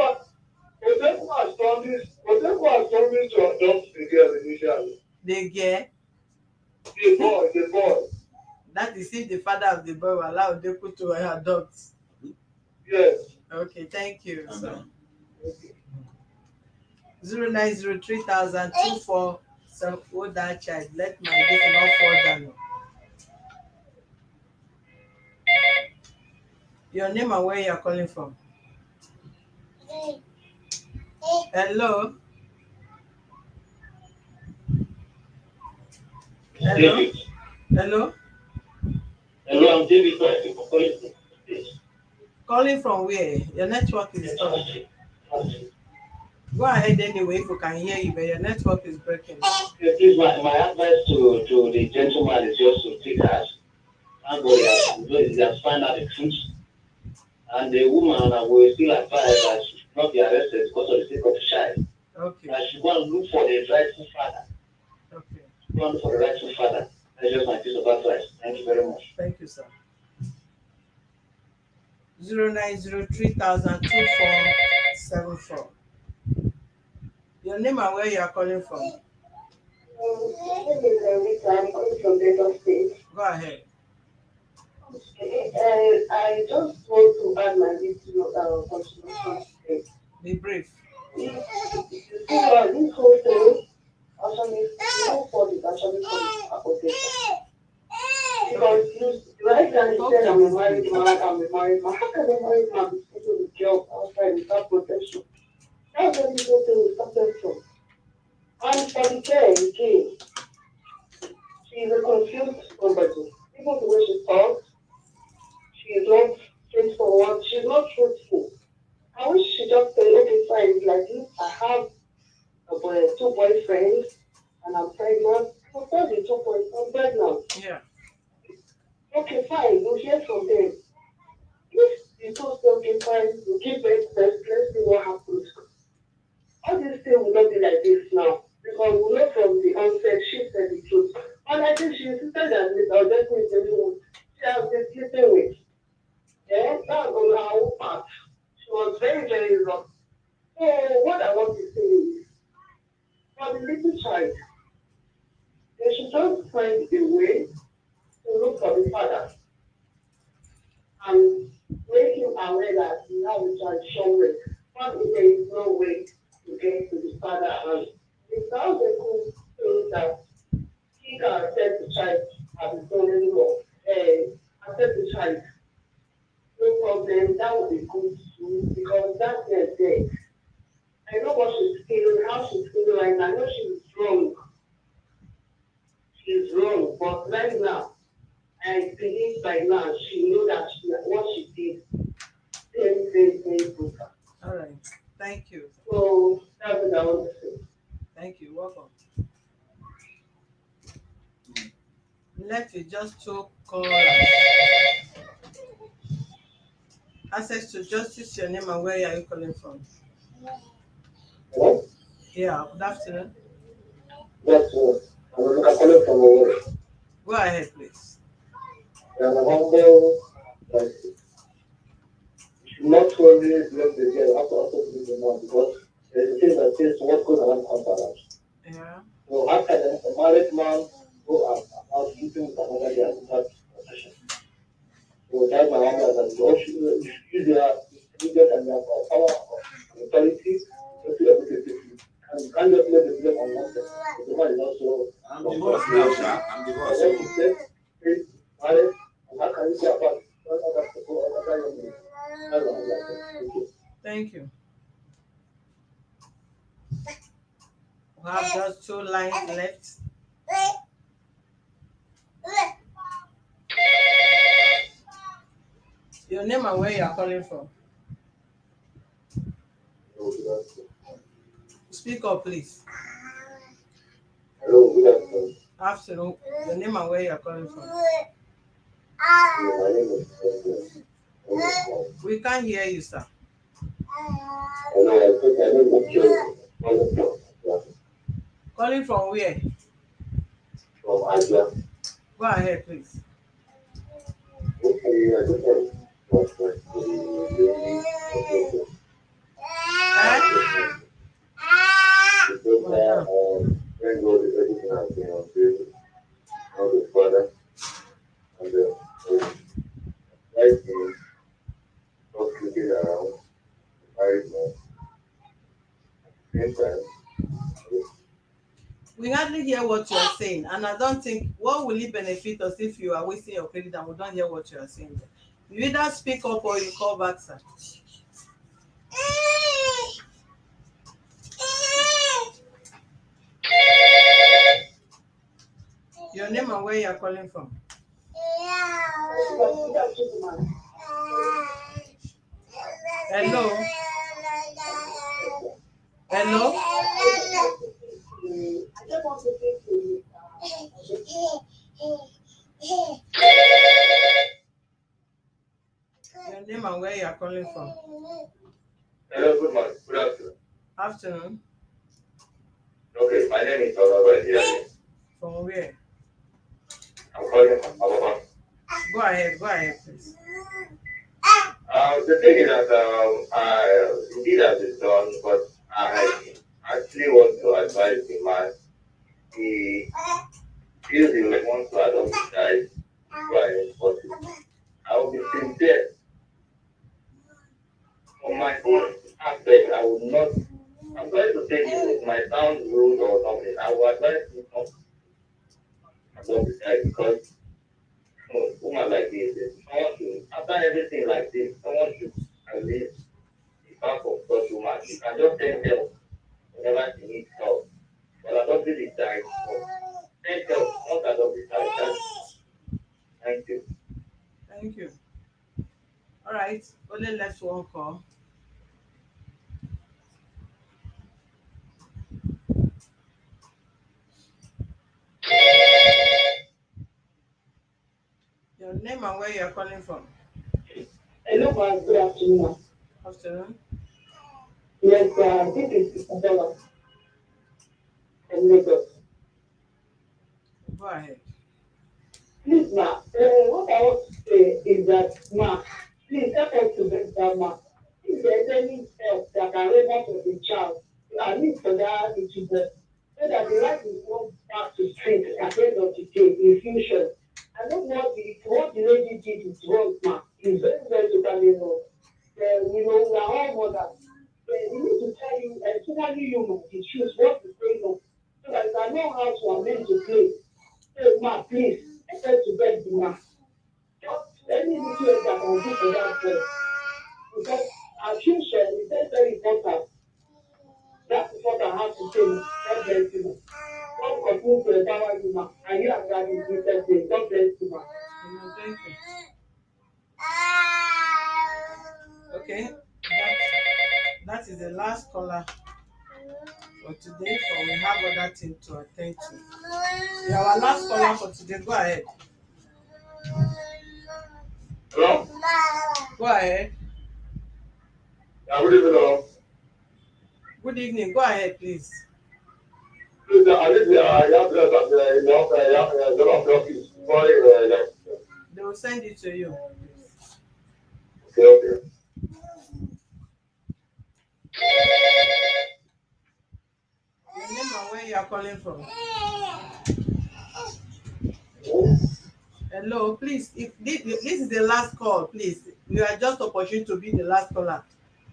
Odeku has promised to adopt the girl initially. The girl, The boy. that is if the father of the boy will allow Odeku to adopt. Yes. Okay, thank you. So, Okay. 0903024. Oh, that child. Let my this not fall down. Your name and where you are calling from. Hello? Hello? David. Hello? Hello, I'm David. Calling from where? Your network is tough. Go ahead anyway if we can hear you, but your network is breaking. Please, my advice to the gentleman is just to take us Thank God he has found out the truth. And the woman will still advise that she should not be arrested because of the sake of the child. Okay. That she go and look for the rightful father. Okay. Go and look for the rightful father. That's just my piece of advice. Thank you very much. Thank you, sir. 0903,000 Your name and where you are calling from? My name is Rita. I'm calling from Lagos State. Go ahead. I just want to add my little contribution today. Be brief. You see, this whole thing actually, no fault is actually from Odeku. Because right now you said I'm a married man, I'm a married man. How can a married man be sleeping with girls outside without protection? That's where this whole thing is started from. And for the girl again, she's a confused somebody. Even the way she talks, she's not straightforward, she's not truthful. I wish she just say, okay, fine, like this, I have two boyfriends and I'm pregnant. I will tell the 2 boys I'm pregnant. Yeah. Okay, fine, you hear from them. If the two still give fine, you give birth first, let's see what happens. All this thing will not be like this now. Because we know from the onset she said the truth. And I think she insisted that Miss Odeku is the one she has been sleeping with. Yeah, that's on her own part. She was very, very wrong. So what I want to say is, for the little child, they should just find a way to look for the father and make him aware that now we can show it. But if there is no way to get to the father, and without the cool thing that he can accept the child as his own anymore, accept the child, no problem, that would be good too, because that's their day. I know what she's feeling, how she's feeling right now. I know she's wrong. She's wrong, but right now, I believe by now she knows that what she did very, very, very brutal. All right. Thank you. So that's what I want to say. Thank you. Welcome. Let me just to call access to justice, your name and where are you calling from? Hello? Yeah, good afternoon. Yes, I'm calling from over. Go ahead, please. I'm a humble person. You should not only blame the girl, you have to also blame the man because there's a thing that says what goes around comes around. Yeah. So how can a married man go out sleeping with another girl without protection? So that's my humble advice. You should use your intelligence and your power and authority to do everything safely. And you can't just let the blame on one person. The man is also I'm divorced now, sir. I'm divorced. what you said, married, and how can you say about other people, other young men? That's my humble advice. Thank you. Thank you. We have just 2 lines left. Your name and where you are calling from? Speak up, please. Hello, good afternoon. Afternoon. Your name and where you are calling from? My name is We can't hear you, sir. Hello, I think I know what you're Calling from where? from Asia. Go ahead, please. Okay, I just want to Eh? thank God that everything has been on table. Now the father and the right thing, not looking around, married man. Same time, We hardly hear what you are saying, and I don't think what will it benefit us if you are wasting your credit and we don't hear what you are saying. You either speak up or you call back, sir. Your name and where you are calling from? Hello? Hello? calling from? Hello, good morning. Good afternoon. Afternoon. Okay, my name is Baba. From where? I'm calling from Baba. Go ahead, please. The thing is that I indeed as a son, but I actually want to advise the man. He feels he wants to adopt a child before I support it. I will be sincere. From my own aspect, I would not. I'm going to say this with my sound rude or something. I will advise him not to adopt a child because woman like this, someone should, after everything like this, someone should at least be part of such woman. You can just send help whenever she needs help. But adopting the child, but send help, not adopt the child. That's thank you. Thank you. All right. Only left one call. Your name and where you are calling from? Hello, ma. Good afternoon, ma. Afternoon. Yes, this is Isabella from Lagos. Go ahead. Please, ma, what I want to say is that, ma, please help us to get that, ma. If there's any help that can render for the child, I need for that little bit, so that the life is not back to straight at the end of the day in future. I know what the lady did is wrong, ma. It's very, very totally wrong. We are all mothers. We need to tell you, especially you, ma, the truth, what is going on, so that you can know how to amend to play. So, ma, please, let us to get the ma. Just any little help that can do for that boy. Because our future is very, very important. That is what I have to say, ma. God bless you, ma. God continue to empower you, ma. And you are God in Jesus' name. God bless you, ma. Amen. Thank you. Okay. That is the last caller for today, for we have other things to attend to. You are our last caller for today. Go ahead. Hello? Go ahead. Yeah, good evening, hello. Good evening. Go ahead, please. Please, I need to, I have in the office. Sorry, They will send it to you. okay, okay. Your name and where you are calling from? Hello, please. If this is the last call, please. You are just opportunity to be the last caller.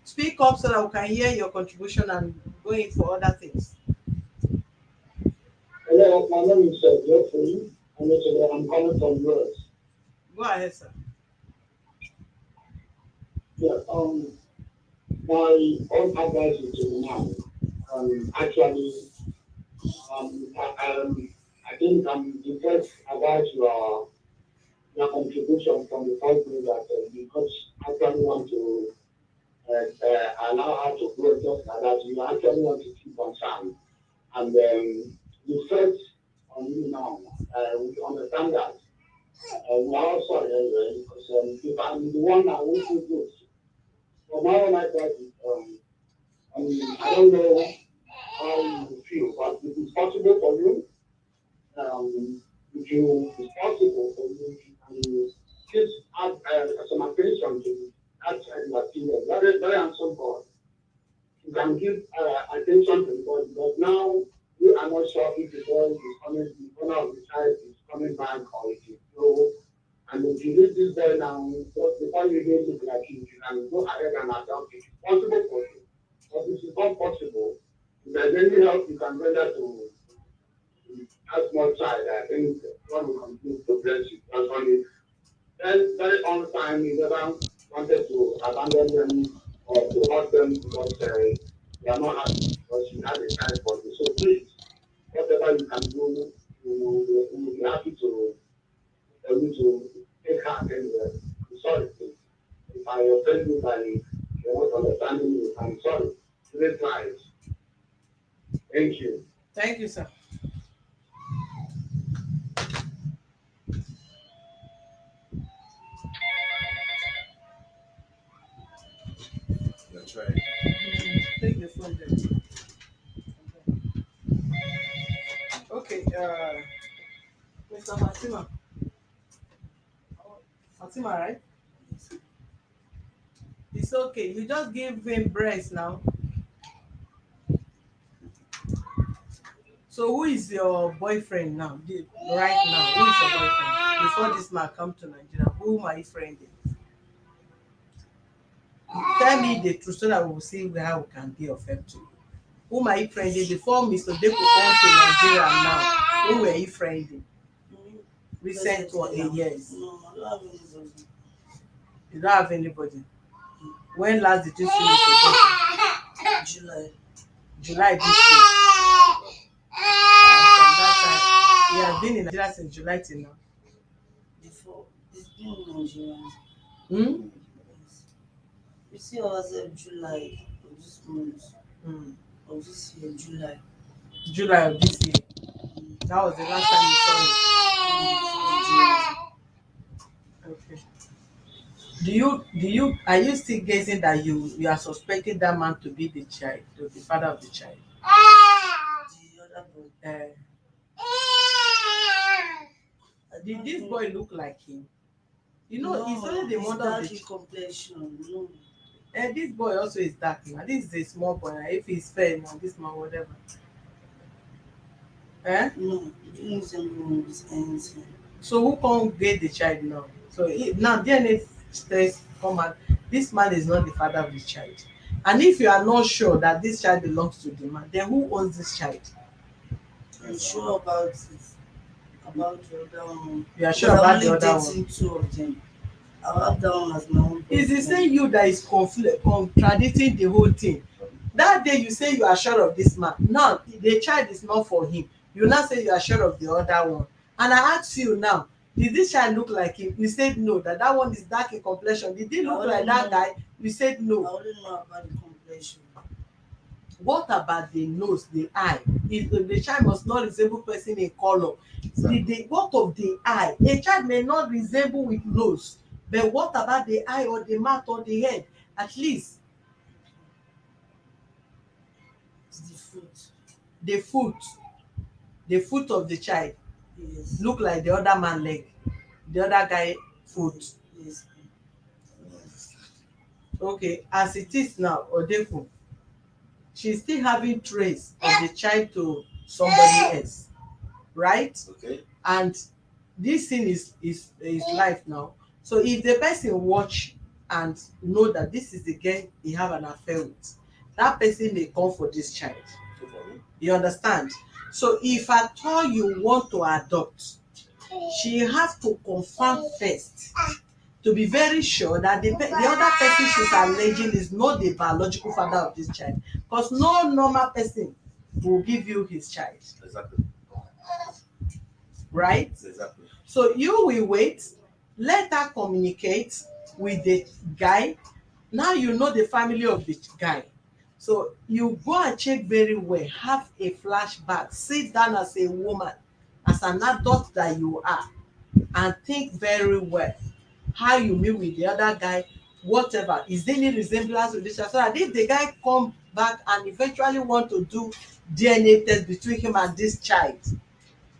Speak up so that we can hear your contribution and go in for other things. Hello, my name is Jeffrey, and I'm calling from US. Go ahead, sir. Yeah, my own advice is to the man. Actually, I think I'm impressed about your contribution from the point of view that you coach actually want to allow her to grow just like that. You actually want to keep on time. And you said on you now, we understand that. We are also anyway, because if I'm the one that will do good, for my own advice, I don't know how you feel, but if it's possible for you, if it's possible for you, and just add some attention to that material. Very, very handsome boy. You can give attention to the boy, because now you are not sure if the boy is coming, the owner of the child is coming back or it is so. And if you leave this boy now, just before you even look like you can go ahead and adopt it. It's possible for you. But if it's not possible, if there's any help you can render to that small child, I think God will continue to bless you. Because when you very on time, you never wanted to abandon them or to hurt them because they are not happy, because you have a child for you. So please, whatever you can do, you will be happy to for you to take heart anywhere. I'm sorry, please. If I offend you by not understanding you, I'm sorry. Please try it. Thank you. Thank you, sir. Okay, Mr. Fatima. Fatima, right? It's okay. You just give him breast now. So who is your boyfriend now? Right now, who is your boyfriend? Before this man come to Nigeria, whom are you friending? Tell me the truth so that we will see how we can be of help to you. Whom are you friending before Mr. Odeku come to Nigeria now? Who were you friending? Recent one, years. No, I don't have anybody. You don't have anybody. When last did you see Mr. Odeku? July. July this year. From that time, he has been in Nigeria since July till now. Before, it's been in Nigeria. Hmm? You see ourselves July of this month, Hmm. of this year, July. July of this year. That was the last time you saw him. Okay. Are you still guessing that you are suspecting that man to be the child, to the father of the child? The other boy. Did this boy look like him? You know, No, he's only the mother of the dark complexion. No. And this boy also is dark now. This is a small boy. Now. If he's fair now, this man whatever. No, he didn't resemble with anything. So who can't get the child now? So now DNA test come out. This man is not the father of the child. And if you are not sure that this child belongs to the man, then who owns this child? I'm sure about it. About the other one. You are sure about the other one? I'm only dating two of them. I'll have that one as my own boyfriend. It's the same you that is contradicting the whole thing. That day you say you are sure of this man. Now the child is not for him. You now say you are sure of the other one. And I ask you now, did this child look like him? You said no, that one is dark in complexion. Did he look like that guy? You said I no. only know about the complexion. What about the nose, the eye? The child must not resemble person in color. What of the eye? A child may not resemble with nose, but what about the eye or the mouth or the head? At least It's the foot. the foot of the child Yes. look like the other man leg, the other guy foot. Yes. Okay, as it is now, Odeku, she's still having trace of the child to somebody else, right? Okay. And this thing is life now. So if the person watch and know that this is the girl he have an affair with, that person may come for this child. You understand? So if at all you want to adopt, she have to confirm first to be very sure that the other person she's alleging is not the biological father of this child, because no normal person will give you his child. Exactly. Right? Exactly. So you will wait, let her communicate with the guy. Now you know the family of the guy. So you go and check very well, have a flashback, sit down as a woman, as an adult that you are, and think very well how you meet with the other guy, whatever. Is there any resemblance with this child? So that if the guy come back and eventually want to do DNA test between him and this child,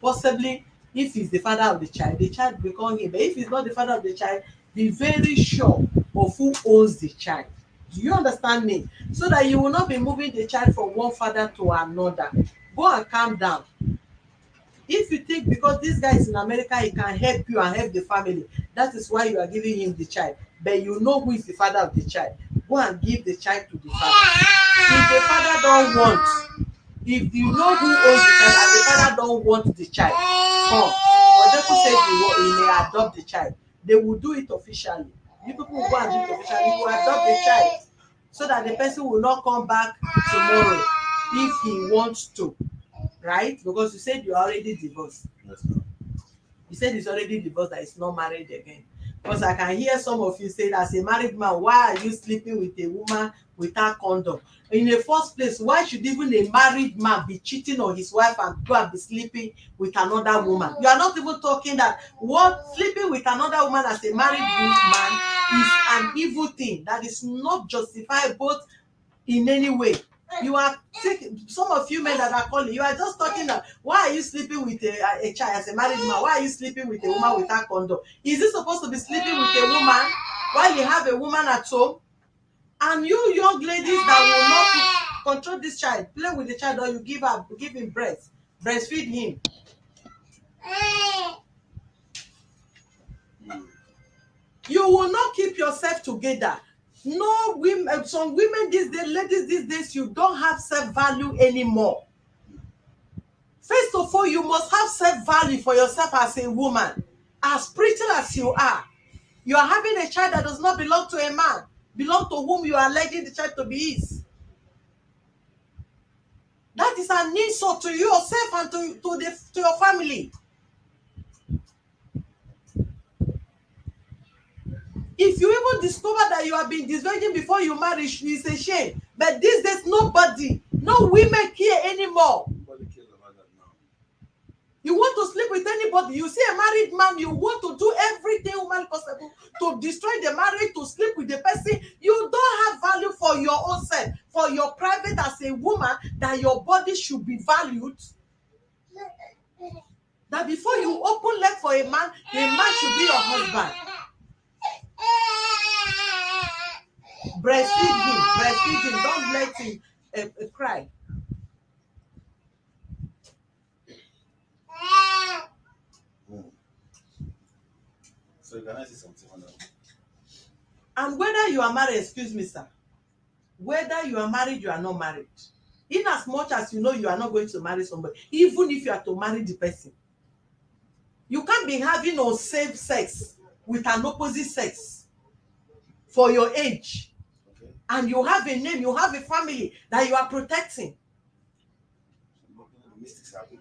possibly if he's the father of the child become him. But if he's not the father of the child, be very sure of who owns the child. Do you understand me? So that you will not be moving the child from one father to another. Go and calm down. If you think because this guy is in America, he can help you and help the family, that is why you are giving him the child, but you know who is the father of the child, go and give the child to the father. If the father don want, if you know who owns the child and the father don want the child, come. Odeku said he may adopt the child. They will do it officially. You people will go and do it officially. You will adopt the child so that the person will not come back tomorrow if he wants to. Right? Because you said you are already divorced. Yes, ma'am. You said he's already divorced, that he's not married again. Because I can hear some of you say, as a married man, why are you sleeping with a woman without condom? In the first place, why should even a married man be cheating on his wife and go and be sleeping with another woman? You are not even talking that what sleeping with another woman as a married man is an evil thing that is not justifiable in any way. You are taking, some of you men that are calling, you are just talking that, why are you sleeping with a child as a married man? Why are you sleeping with a woman without condom? Is it supposed to be sleeping with a woman while you have a woman at home? And you young ladies that will not control this child, play with the child, or you give him breastfeed him. You will not keep yourself together. No women, some women these days, ladies these days, you don't have self-value anymore. First of all, you must have self-value for yourself as a woman. As pretty as you are having a child that does not belong to a man, belong to whom you are letting the child to be his. That is an insult to yourself and to your family. If you even discover that you have been disvirgin before you marry, it's a shame. But these days, nobody, no women care anymore. Nobody cares about that now. You want to sleep with anybody. You see a married man, you want to do everything humanly possible to destroy the marriage, to sleep with the person. You don't have value for your own self, for your private as a woman, that your body should be valued. That before you open leg for a man, the man should be your husband. Breastfeed him. Don't let him cry. So can I say something on that? And whether you are married, excuse me, sir, whether you are married, you are not married, in as much as you know you are not going to marry somebody, even if you are to marry the person, you can't be having no same sex with an opposite sex for your age. Okay. And you have a name, you have a family that you are protecting. The mistakes happen.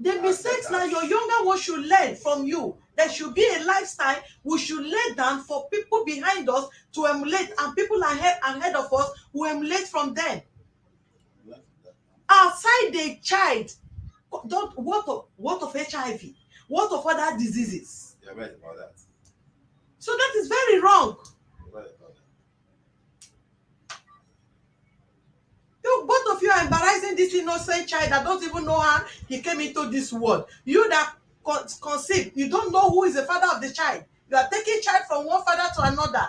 The mistakes now your younger ones should learn from you. There should be a lifestyle we should lay down for people behind us to emulate, and people ahead of us who emulate from them. Outside the child, what of HIV? What of other diseases? You're right about that. So that is very wrong. You're right about that. You, both of you are embarrassing this innocent child that don't even know how he came into this world. You that conceived, you don't know who is the father of the child. You are taking child from one father to another.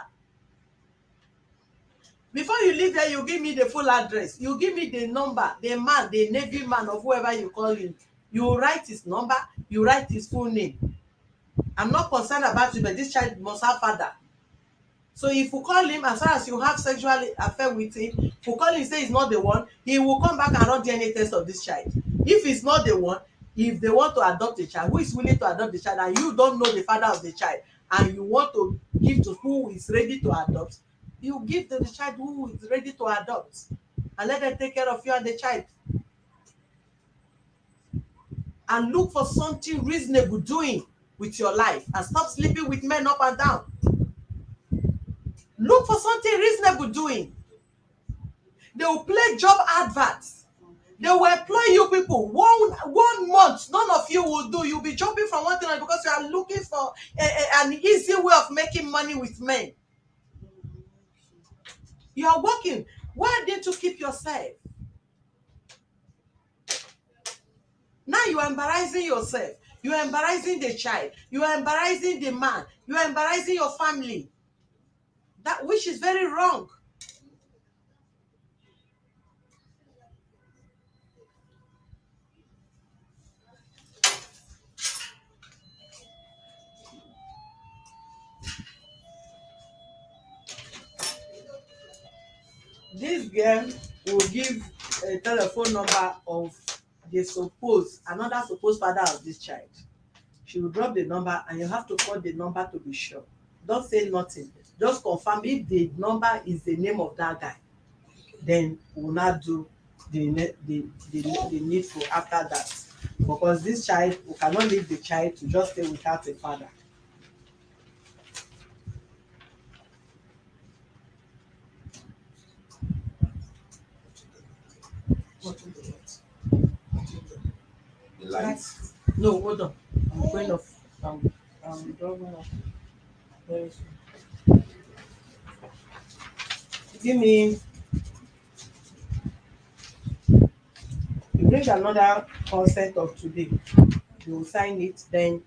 Before you leave here, you give me the full address. You give me the number, the man, the Navy man, or whoever you call him. You write his number, you write his full name. I'm not concerned about you, but this child must have father. So if you call him, as far as you have sexual affair with him, if you call him, say he's not the one, he will come back and run DNA test of this child. If he's not the one, if they want to adopt a child, who is willing to adopt the child, and you don't know the father of the child, and you want to give to who is ready to adopt, you give to the child who is ready to adopt, and let them take care of you and the child. And look for something reasonable doing with your life, and stop sleeping with men up and down. Look for something reasonable doing. They will play job adverts. They will employ you people. One month, none of you will do. You'll be jumping from one thing because you are looking for an easy way of making money with men. You are working. Why didn't you keep yourself? Now you are embarrassing yourself. You are embarrassing the child. You are embarrassing the man. You are embarrassing your family. That which is very wrong. This girl will give a telephone number of another supposed father of this child. She will drop the number, and you have to call the number to be sure. Don't say nothing. Just confirm if the number is the name of that guy. Then we will not do the needful after that. Because this child, we cannot leave the child to just stay without a father. The lights. No, hold on. I'm going off. I'm dropping off. Very soon. Give me You bring another consent of today, you will sign it, then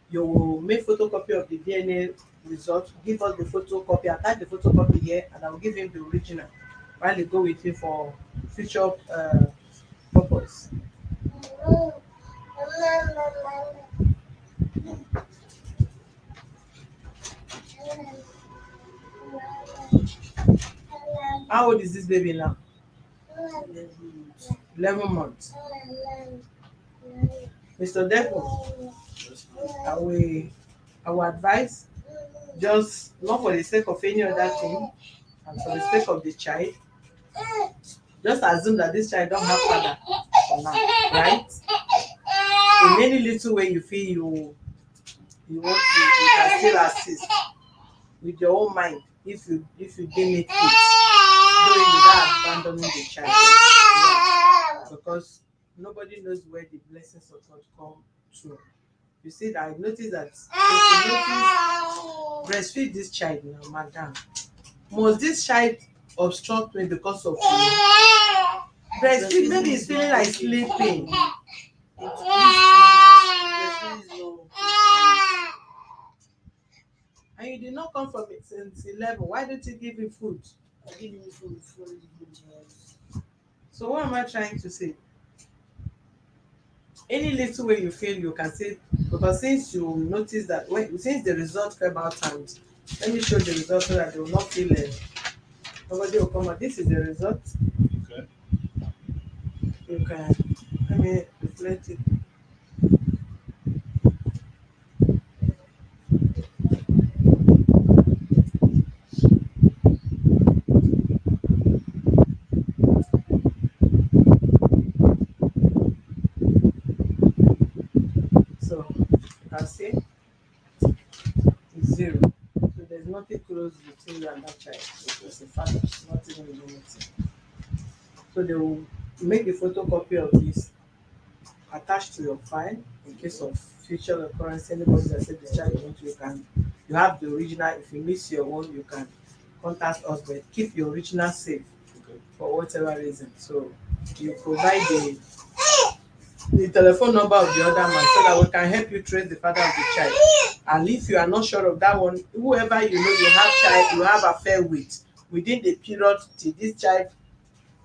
you will make photocopy of the DNA result, give us the photocopy, attach the photocopy here, and I will give him the original while you go with him for future purpose. How old is this baby now? 11 months. Mr. Odeku, I will advise, just not for the sake of any other thing, and for the sake of the child, just assume that this child don't have father for now, right? In any little way you feel you want to, you can still assist with your own mind if you deem it fit, though without abandoning the child. Yeah. Because nobody knows where the blessings of God come through. You see that I noticed that if you notice, breastfeed this child now, madam. Must this child obstruct me because of you? Breastfeed, maybe he's feeling like sleeping. And you did not come from it since 11. Why don't you give him food? I give him food before he goes. So what am I trying to say? Any little way you feel you can say, because since you notice that since the result came out, and let me show the result so that they will not feel nobody will come out. This is the result. Okay. You can, let me reflect it. So you can see it's 0. So there's nothing close between you and that child. It's a father, not even anything. So they will make a photocopy of this, attached to your file in case of future occurrence. Anybody that said the child you want, you have the original. If you miss your own, you can contact us, but keep your original safe for whatever reason. So you provide the telephone number of the other man so that we can help you trace the father of the child. And if you are not sure of that one, whoever you know you have affair with within the period till this child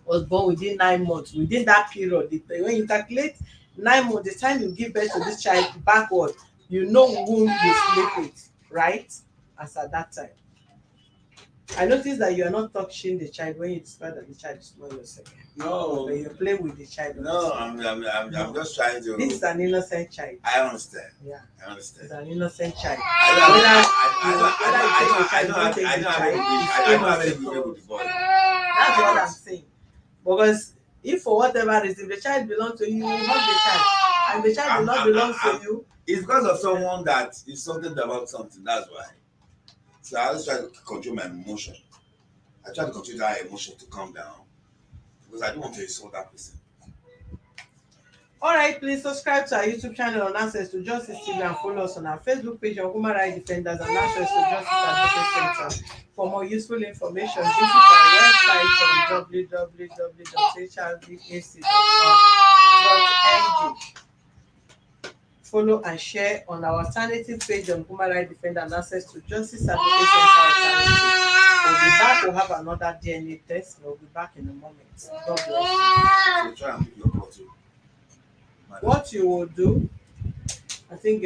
was born, within 9 months, within that period, when you calculate 9 months, the time you give birth to this child backward, you know whom you sleep with, right? As at that time. I noticed that you are not touching the child when you discover that the child is not your second. No. But you play with the child. No, I'm just trying to. This is an innocent child. I understand. Yeah. I understand. It's an innocent child. I don't have any behavior with the boy. That's what I'm saying. Because if for whatever reason the child belongs to you, you hug the child, and the child will not belong to you. It's because of someone that is something about something. That's why. So I always try to control my emotion. I try to control that emotion to calm down because I don't want to insult that person. Alright, please subscribe to our YouTube channel on Access to Justice TV and follow us on our Facebook page on Human Rights Defenders and Access to Justice Advocacy Center. For more useful information, visit our website on www.hrdac.org.ng. Follow and share on our alternative page on Human Rights Defenders and Access to Justice Advocacy Center Alternative. We'll be back. We'll have another DNA test. We'll be back in a moment. God bless you. So try and keep your call too. What you will do, I think